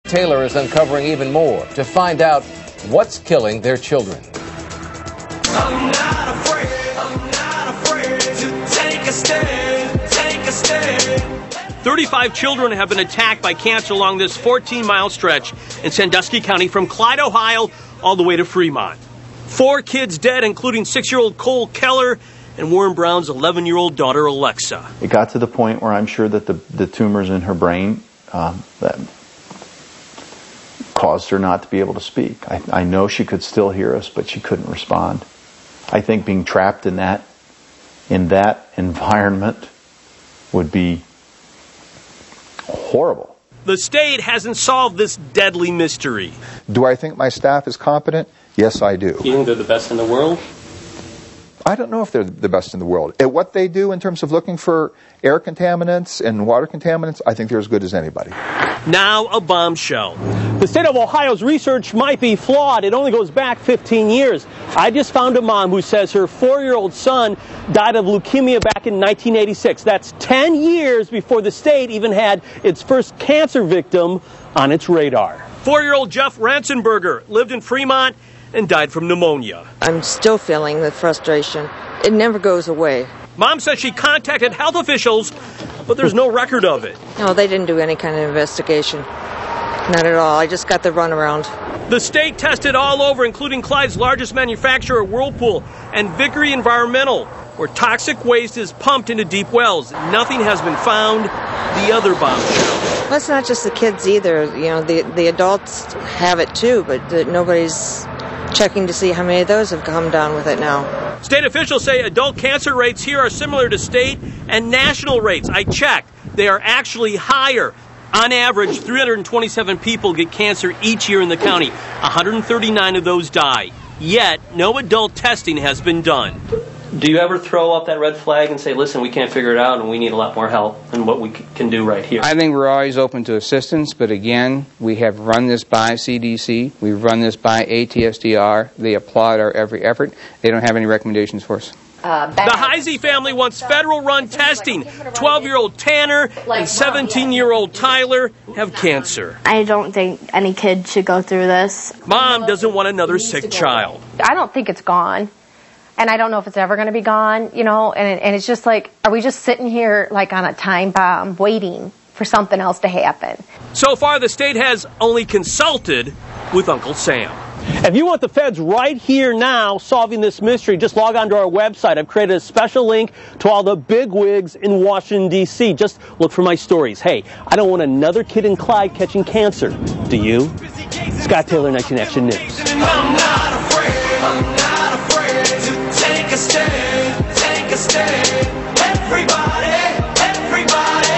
Taylor is uncovering even more to find out what's killing their children. I'm not afraid to take a stand. 35 children have been attacked by cancer along this 14-mile stretch in Sandusky County from Clyde, Ohio, all the way to Fremont. 4 kids dead, including 6-year-old Cole Keller and Warren Brown's 11-year-old daughter, Alexa. It got to the point where I'm sure that the tumors in her brain that caused her not to be able to speak. I know she could still hear us, but she couldn't respond. I think being trapped in that environment would be horrible. The state hasn't solved this deadly mystery. Do I think my staff is competent? Yes, I do. You think they're the best in the world? I don't know if they're the best in the world. At what they do in terms of looking for air contaminants and water contaminants, I think they're as good as anybody. Now a bombshell. The state of Ohio's research might be flawed. It only goes back 15 years. I just found a mom who says her 4-year-old son died of leukemia back in 1986. That's 10 years before the state even had its first cancer victim on its radar. 4-year-old Jeff Ransenberger lived in Fremont and died from pneumonia. I'm still feeling the frustration. It never goes away. Mom says she contacted health officials, but there's no record of it. No, they didn't do any kind of investigation. Not at all. I just got the runaround. The state tested all over, including Clyde's largest manufacturer, Whirlpool, and Vickery Environmental, where toxic waste is pumped into deep wells. Nothing has been found. The other bombshell. Well, it's not just the kids either. You know, the adults have it too, but nobody's checking to see how many of those have come down with it now. State officials say adult cancer rates here are similar to state and national rates. I checked. They are actually higher. On average, 327 people get cancer each year in the county. 139 of those die. Yet, no adult testing has been done. Do you ever throw up that red flag and say, listen, we can't figure it out and we need a lot more help than what we can do right here? I think we're always open to assistance, but again, we have run this by CDC. We've run this by ATSDR. They applaud our every effort. They don't have any recommendations for us. The Heisey family wants federal-run testing. 12-year-old Tanner and 17-year-old Tyler have cancer. I don't think any kid should go through this. Mom doesn't want another sick child. I don't think it's gone. And I don't know if it's ever going to be gone, you know, and it's just like, are we just sitting here like on a time bomb waiting for something else to happen? So far, the state has only consulted with Uncle Sam. If you want the feds right here now solving this mystery, just log on to our website. I've created a special link to all the bigwigs in Washington, D.C. Just look for my stories. Hey, I don't want another kid in Clyde catching cancer. Do you? Scott Taylor, 19 Action News. I'm not afraid to take a stand. Everybody,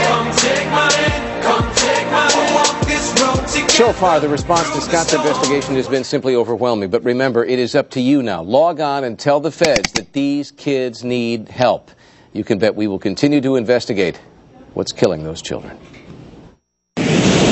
come take my hand, walk this road together. So far, the response to Scott's investigation has been simply overwhelming. But remember, it is up to you now. Log on and tell the feds that these kids need help. You can bet we will continue to investigate what's killing those children.